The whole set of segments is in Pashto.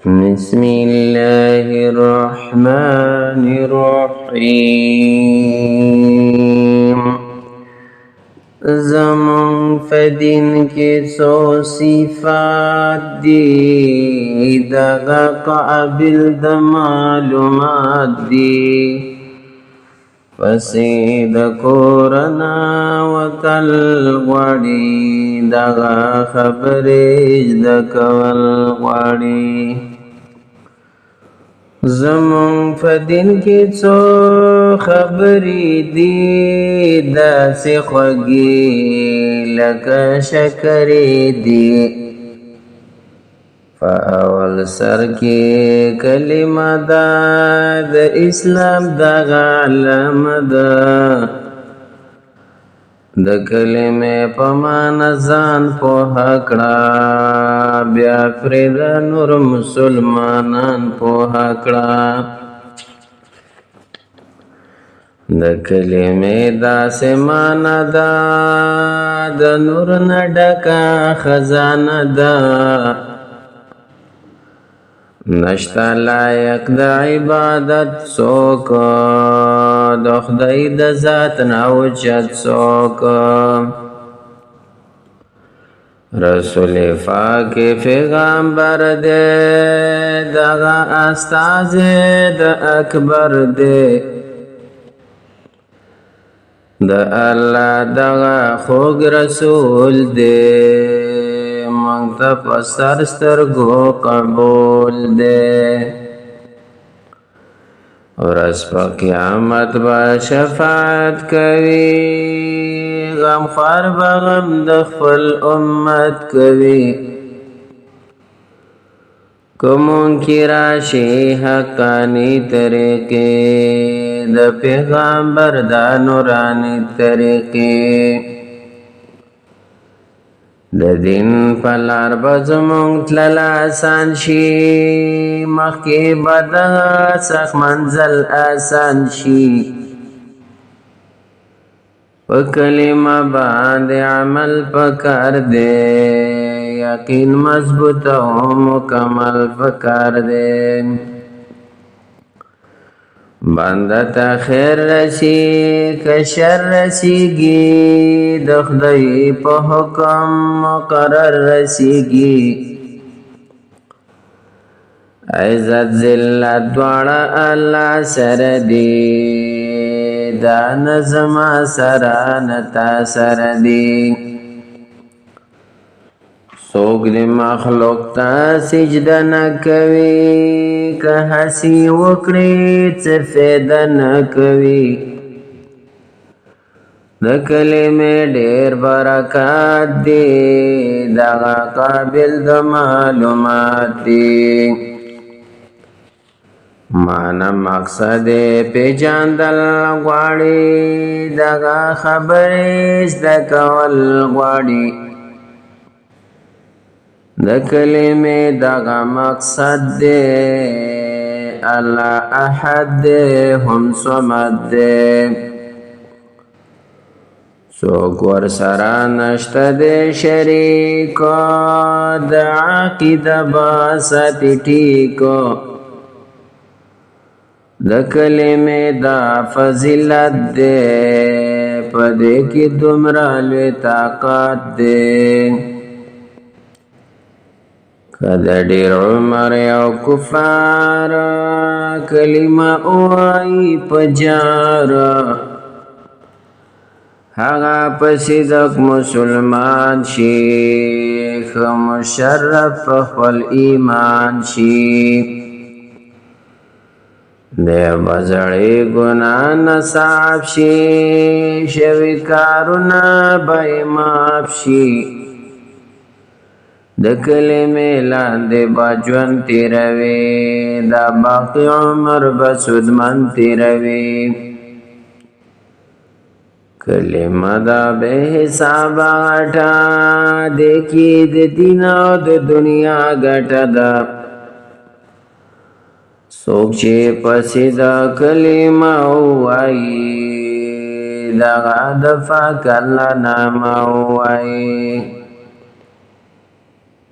بسم الله الرحمن الرحيم زمون فدین کی سو صفات دی دغا قابل د معلومات دی فسید کورنا وکل غوڑی دغا خبریج دکول غوڑی زمون فدین کی څو خبرې دي داسې خوږې لکه شکرې دي فاول سر کې کلمه ده د اسلام دغه علامه ده د کلمې په معنی ځان پوهه کړه بیا پرې د نور مسلمانان پوهه کړه د کلمې داسې معنی ده د نور نه ډکه خزانه ده نشته لایق د عبادت څوک د خدای د ذات نه اوچت څوک رسول پاک پیغمبر دې دغه استازی د اکبر دې د الله دغه خوږ رسول دې مونږ ته په سر سترګو قبول دې ورځ په قیامت به شفاعت کوي غمخوار به غم د خپل امت کوي کومون کی راشي حقانی طریقې د پیغمبر د نورانی طریقې د دین په لار به زمونږ تلل آسان شي مخکې به دغه سخت منزل آسان شي په کلمه باندې عمل پکار دی یقین مضبوط او مکمل پکار دی بنده ته خیر رسی که شر رسیږي د خدای په حکم مقرر رسیږي عزت ذلت دواړه الله سره دی دا نظم سره نتا سره دی څوک د مخلوق ته سجده نه کوي که هسې وکړي څه فایده نه کوي د کلمې ډېر برکات دی دغه قابل د معلومات دی معنی مقصد پیژندل غواړي دغه خبرې زده کول غواړي د کلمې دغه مقصد دی الله احد دی هم صمد دی څوک ورسره نشته دی شریک د عقیده به ساتي ټیکو د کلمې دا فضیلت دی په دې کې دومره لوی طاقت دی که د ډېر عمر یو کفار کلمه ووایي په جار هغه په صدق مسلمان شي ښه مشرف په خپل ایمان شي دی به زړې ګناه نه صاف شي شوي کارونه به یې معاف شي د کلمې لاندې به ژوند تېروي دا باقي عمر به سودمن تېروي کلمه دا بې حسابه غټه دی کې د دین او د دنیا ګټه ده څوک چې پسې دا کلمه ووایي دغه د پاک الله نامه ووایي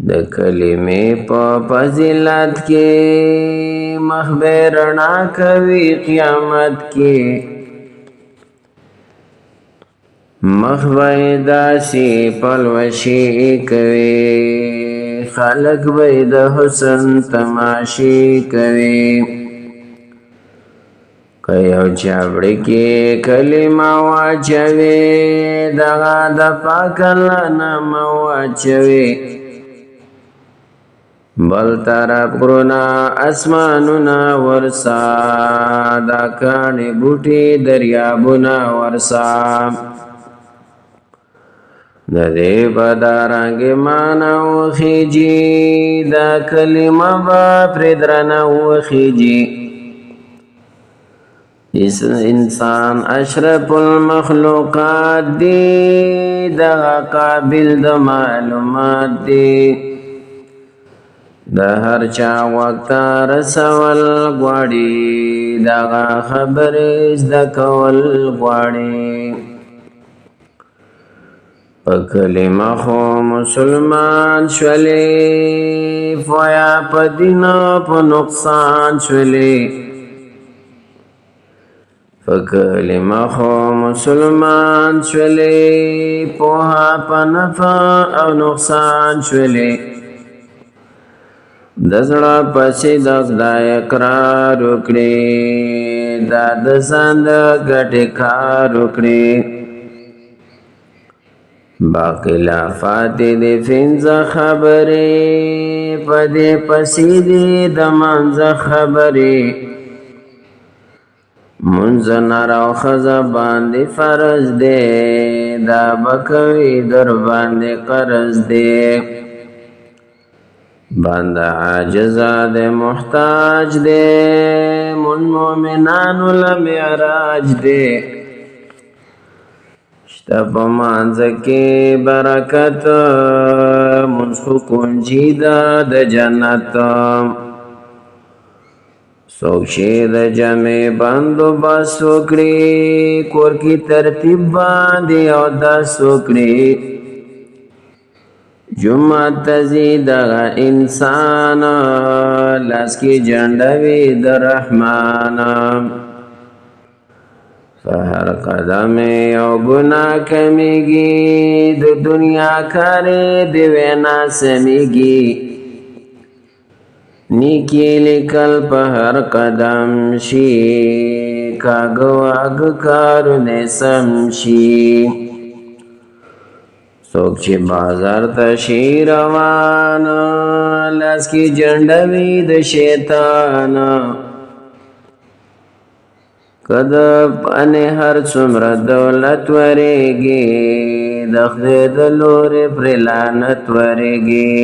د کلمې په فضیلت کې مخبر رڼا کوي قیامت کې مخبر داسې پلوشي کوي خلق به د حسن تماشي کوي که یو چاوړي کې کلمه واچوي دغه د پاک الله نامه واچوي بل طرف غرونه اسمانونه ورسا دا کاڼي بوټي دریابونه ورسا د دې بدرنګ معنا وخیږي دا کلمه به پرې درنه وخیږي انسان اشرف المخلوقات دی دغه قابل د معلومات دی د هر چا وخت رسول غواړي دغه خبرې زده کول غواړي په کلمه خو مسلمان شولې فویا په دین په نقصان شولې په کلمه خو مسلمان شولې پوها په نفع او نقصان شولې د زړه پسې د خدای اقرار وکړې دا د ځان د ګټې کار وکړې باقي لا فاتې دې پنځه خبرې په دې پسې دې د منځه خبرې منځ نر او ښځه باندې فرض دی دا به کوي در باندې قرض دی بنده عاجزه دی محتاج دی مومنانو له معراج دی شته په مانځه کې برکت مونځ خو کنجي ده د جنت څوک چې د جمع بندوبست وکړي کور کې ترتیب باندې اودس وکړي جومات ته ځي دغه انسان لاس کې جنډه وي د رحمان په هر قدم یو ګناه کمیږي د دنیا کارې د وینا سمیږي نیکی لیکل په هر قدم شي کاږه واږه کارونه سم شي څوک چې بازار ته شي روان لاس کې جنډه وي د شیطان کده پانې هر څومره دولت ورېږي د خدای د لورې پرې لعنت ورېږي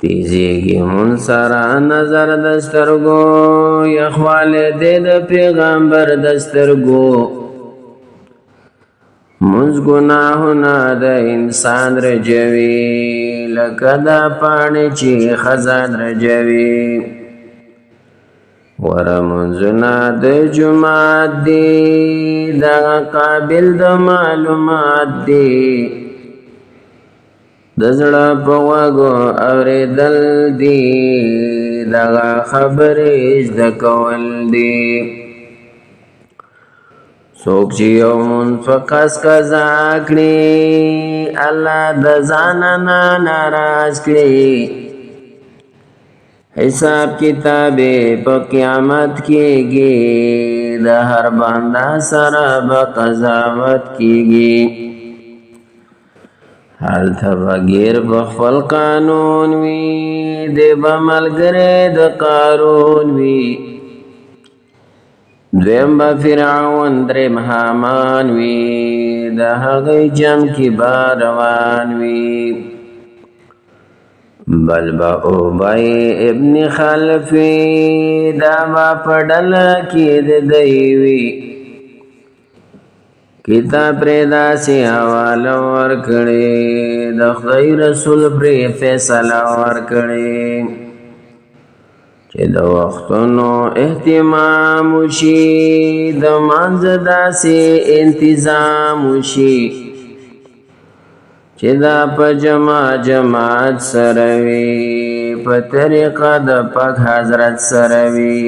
تیزیږي مون سره نظر د سترګو یخوالی دی د پیغمبر د سترګو مونځ ګناهونه د انسان رجوي لکه دا پاڼې چې خزان رجوي ور مونځونه د جومات دي دغه قابل د معلومات دي د زړه په غوږو اورېدل دي دغه خبرې زده کول دي څوک چې یو منفقس قضا کړي الله د ځانه نه ناراض کړي حساب کتاب په قیامت کېږي د هر بنده سره به قضاوت کېږي هلته به ګیر په خپل قانون وي دی به ملګری د قارون وي دویم به فرعون دریم حامان وي د هغې جم کې به روان وي بل به ابی ابن خلف وي دا به په ډله کې د دی وي کتاب پرې داسې حواله ورکړې د خدای رسول پرې فیصله ورکړې چې د وختونو اهتمام وشي د مانځه داسې انتظام وشي چې دا په جماعت سره وي په طریقه د پاک حضرت سره وي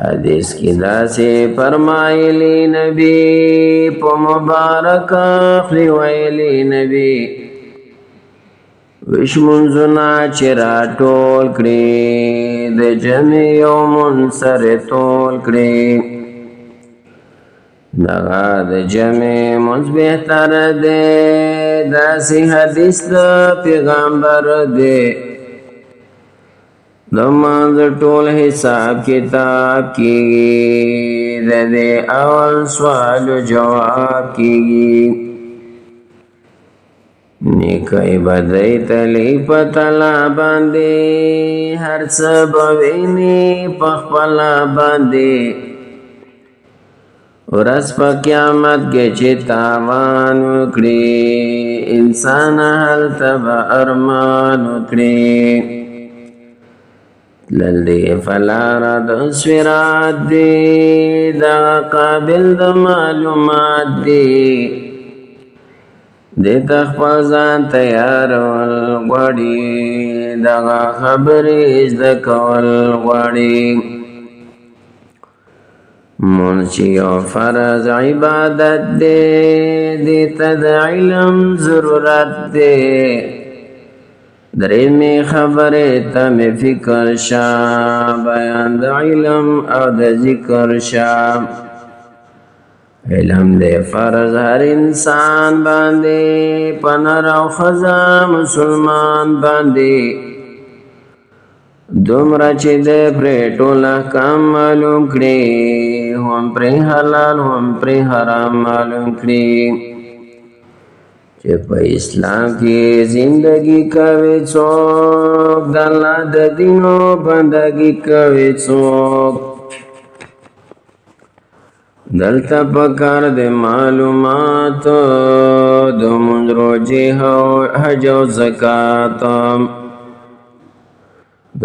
حدیث کی داسې فرمایلی نبی په مبارک خلی ویلی نبی وش منځونه چې راټول کړي د جمع یو منصر ټول کړي دغه د جمع منځ بهتر دی داسې حدیث د پیغمبر دی د منځ ټول حساب کتاب کیږي د دې اول سوال جواب کیږي نیکای بدای تلی پتلا باندې هر څه بویني پخپلا باندې ورځ په قیامت کې چې تاوان وکړي انسان هلته به ارمان وکړي للدی فلارا د سویرات دی دا قابل د معلومات دی دی تخپل ځان تیارول غواړي دغه خبرې زده کول غواړي مونځ چې یو فرض عبادت دی دې ته د علم ضرورت دی درېمې خبرې ته مې فکر شه بیان د علم او د ذکر شه علم دې فرض هر انسان باندې په نر او ښځه مسلمان باندې دومره چې دې پرې ټول احکام معلوم کړي هم پرې حلال هم پرې حرام معلوم کړي چې په اسلام کې زندگی کوي څوک د الله د دینو بندګي کوي څوک دلته پکار د معلومات د مونږ روزي حج او زکات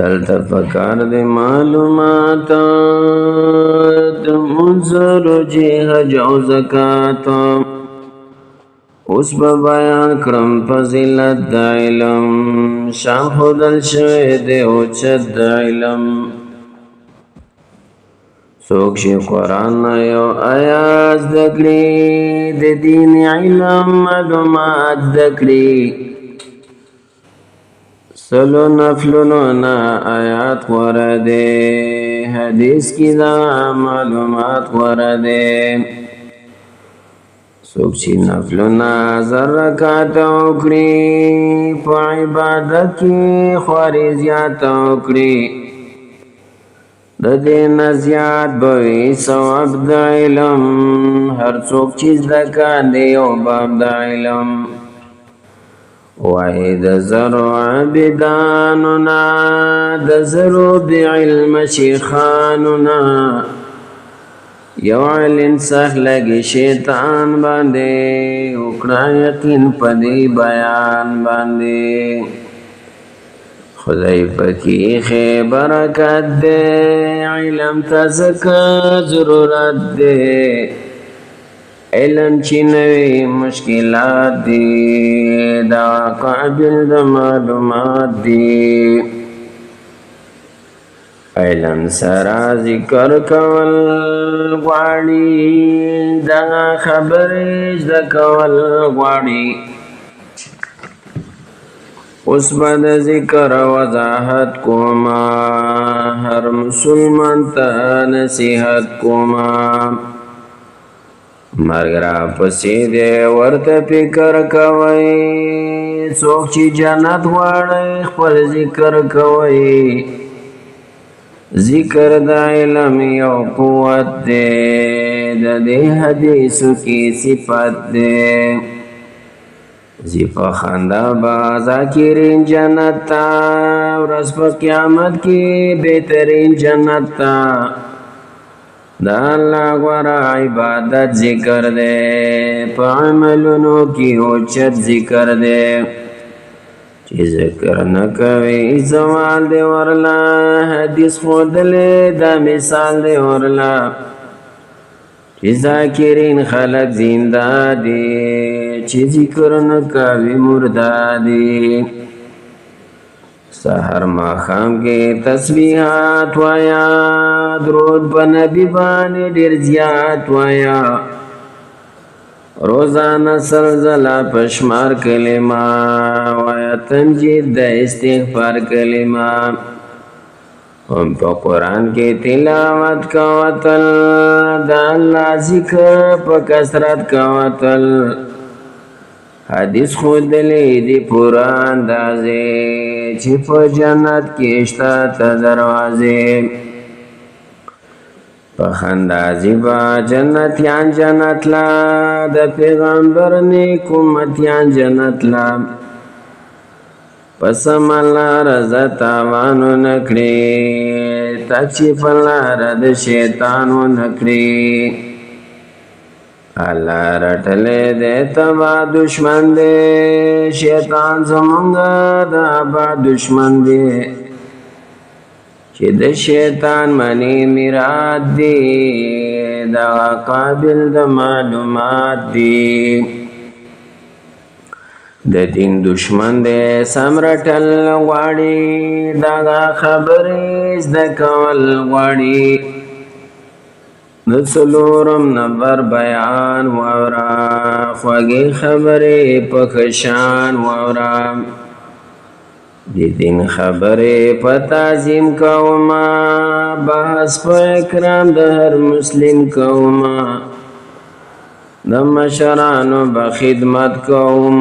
دلته پکار د معلومات د مونږ روزي حج او زکات اوس به بیان کړم فضیلت د علم شان خودل شوی دی اوچت د علم څوک چې قرآن یو آیات زده کړي د دین علم معلومات زده کړي سلو نفلونو نه آیات غوره دی حدیث کې دا معلومات غوره دی څوک چې نفلونه زر رکعات وکړي په عبادت کې خواري زیاته وکړي د دې نه زیات به وي ثواب د علم هر څوک چې زده کاندي یو باب د علم وایي د زرو عابدانو نه د زرو بعلم شیخانو نه یو علم سخت لګي شیطان باندې وکړه یقین په دې بیان باندې خدای پکې برکت دې علم ته زکه ضرورت دې علم چې نوې مشکلات دي دا قابل د معلومات دي علم سره ذکر کول غواړي دا خبرې زده کول غواړي اوس به د ذکر وضاحت کوما هر مسلمان ته نصیحت کوما مرګ را پسې دی ورته فکر کوئ څوک چې جنت غواړي خپل ذکر کوئ ذکر د علم یو قوت دی د دې حدیثو کې صفت دی زی په خندا با ذاکرین جنت تا ورځ په قیامت کې بهترین جنت تا دا الله غوره عبادت ذکر دی په عملونو کې اوچت ذکر دی چې ذکر نه کوي زوال دی ورلا حدیث خودلې دا مثال دی ورلا چې ذاکرین خلق زنده دي چې ذکر نه کوي مرده دی سحر ماښام کې تسبیحات وایا درود په نبی باندې ډېر زیات وایا روزانه سلزله په شمار کلمه وایا تمجید د استغفار کلمه هم په قرآن کې تلاوت کوتل د الله ذکر په کثرت کوتل حدیث ښودلی دی پوره اندازې چې په جنت کې شته ته دروازې په خندا زیبا جنتیان جنت لا د پیغمبر نیک امتیان جنت لا پس الله رضا تاوانو نکړي تکشف الله د شیطانو نکړي الله رټلې دې تبا دشمن دې شیطان زمونږ د ابا دشمن دې چې د شیطان منی مراد دی دا قابل د معلومات دی د دین دشمن دې سمرټل غواړي دا خبرې زده کول غواړي د څلورم نمبر بیان واورا خوږې خبرې په خشان واورا د دین خبرې په تعظیم کوما بحث په اکرام د هر مسلم کوما د مشرانو به خدمت کوم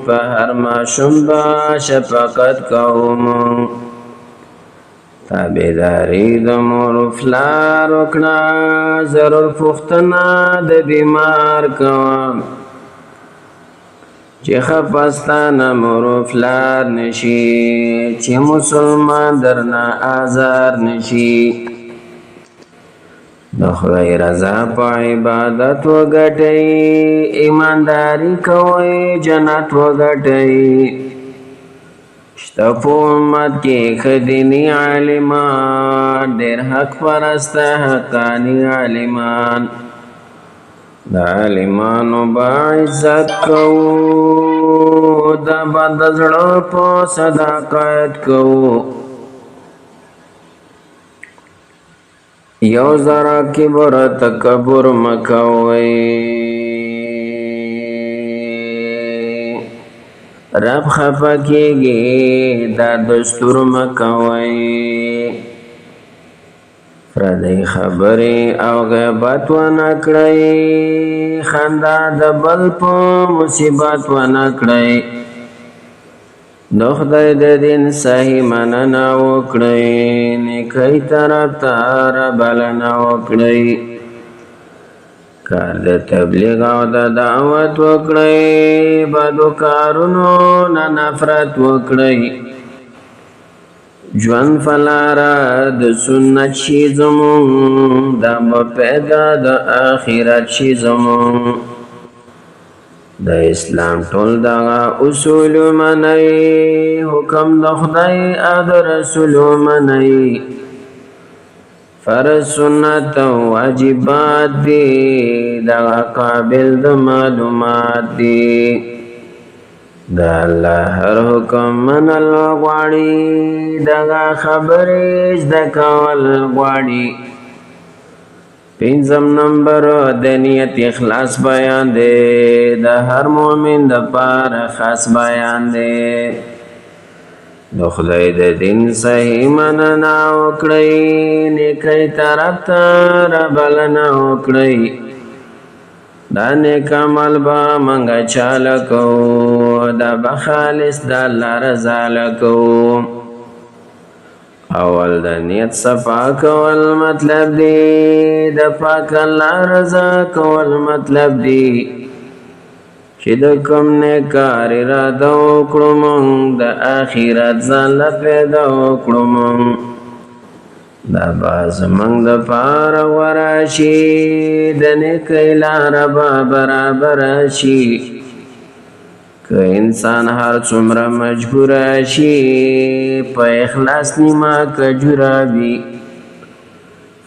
په هر ماشوم به شفقت کوم تابعداري د مور و پلار وکړه ضرور پوښتنه د بیمار کوم چې خفستانه مور و پلار نشي چې مسلمان درنه آزار نشي د خدای رضا په عبادت وګټئ ایمانداري کوئ جنت وګټئ شته په امت کې ښه دیني عالمان ډېر حق پرسته حقاني عالمان د عالمانو به عزت کوو د بد زړه په صداقت کوو یو ذره کبر تکبر مکوئ رب خفه کېږي دا دستور مکوئ پردۍ خبرې او غیبت ونه کړئ خندا د بل په مصیبت ونه کړئ د خدای د دین صحیح مننه وکړئ نیکۍ طرف ته رابلنه وکړئ کار د تبلیغ او د دعوت وکړئ بدو کارونو نه نفرت وکړئ ژوند فلاره د سنت شي زمون دا به پیدا د آخرت شي زمون د اسلام ټول دغه اصول منئ حکم د خدای او د رسول منئ فرض سنت واجبات دی دغه قابل د معلومات دی د الله هر حکم منل غواړي دغه خبرې زده کول غواړي پنځم نمبر د نیت اخلاص بیان دی د هر مؤمن دپاره خاص بیان دی د خدای د دین صحیح مننه وکړئ نیکۍ طرف ته رابلنه وکړئ دا نیک عمل به منګه چاله کوو دا به خالص د الله رضا لکوو اول د نیت صفا کول مطلب دی د پاک الله رضا کول مطلب دی چې د کوم نیکار اراده وکړو مونږ د آخرت ځان له پیدا وکړو مونږ دا به زمونږ دپاره غوره شي د نیکۍ لاره به برابره شي که انسان هر څومره مجبوره شي په اخلاص نیمه کجوره وي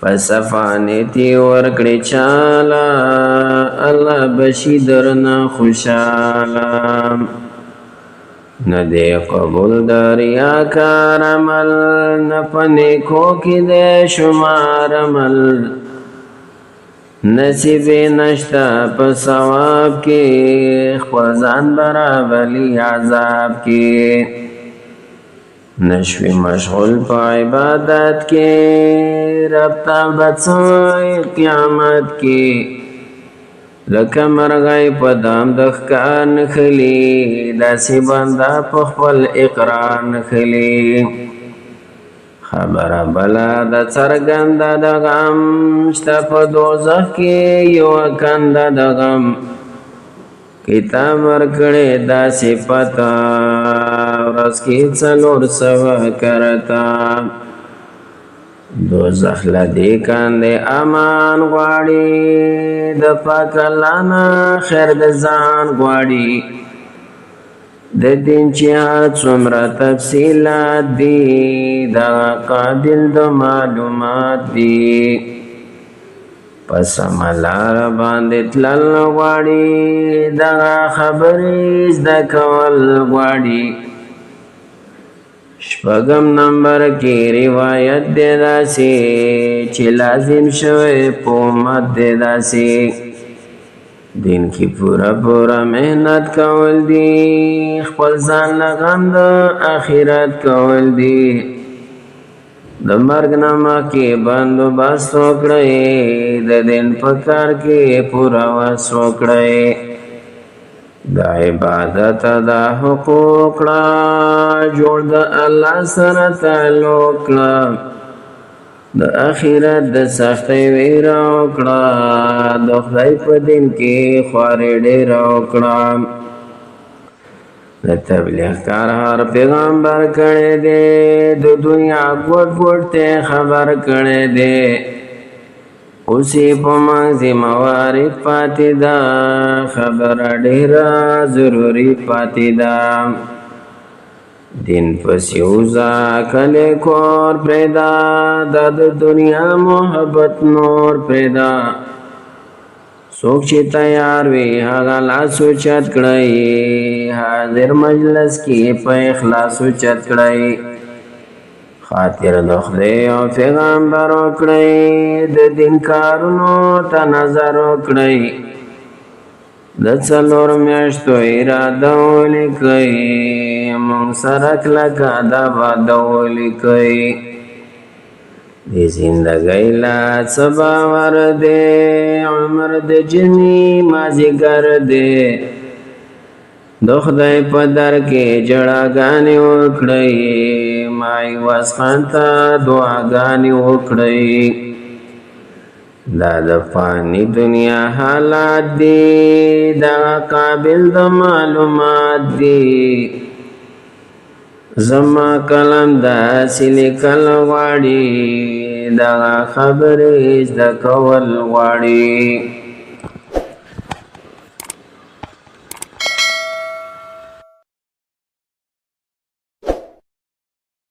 پس افانیتی ورکڑی چالا اللہ بشی درنا خوشالا ندے قبول در ریاکار عمل نپنیکو کی دے شمار عمل نصیب نشتا پا ثواب کی خپل برابلی عذاب کی نشوی مشغول پا عبادت کی ربطا بچوئی قیامت کی لکه مرغی په دام د ښکار نښلي داسې بنده په خپل اقرار نښلي خبره بله د څرګنده د غم شته په دوزخ کې یوه کنده د غم کتاب ورکړې داسې پته ورځ کې 400 کرته دوزخ لدی کاندې امان غواړي د پاک الله نه خیر د ځان غواړي د دین چې څومره تفصیلات دي دا قابل د معلومات دي پس ملار باندې تلل غواړي دا خبرې زده کول غواړي شپږم نمبر کې روایت دی داسې چې لازم شوی په امت دی داسې دین کې پوره محنت کول دي خپل ځان له غم د آخرت کول دي د مرګ نه مخکې بندوبست وکړئ د دین په کار کې پوره وس وکړئ دا عبادت دا حقوق لا جوړ د الله سره تعلق کړه د آخرت د سختۍ ویره وکړه د خدای په دین کې خواري ډېره وکړه د تبلیغ کار هر پیغمبر کړی دی د دنیا ګوټ ته خبر کړی دی اوسی په منځ موارد پاتې ده خبره ډېره ضروري پاتې ده دین پسې وځه کلی کور پرېږده دا د دنیا محبت نور پرېږده څوک چې تیار وي هغه لاس اوچت کړئ حاضر مجلس کې په اخلاص اوچت کړئ خاطر د خدای او پیغمبر وکړئ د دین کارونو ته نظر وکړئ د 4 میاشتو اراده ولیکئ موږ سره کلکه دا وعده ولیکئ د زندګۍ لا څه باور دی عمر د جنې مازدیګر دی د خدای په در کې جړاګانې وکړئ مای واسخان ته دعاګانې وکړئ دا د فانی دنیا حالات دي دا قابل د معلومات دي زما کلم داسې لیکل غواړي دا خبرې زده کول غواړي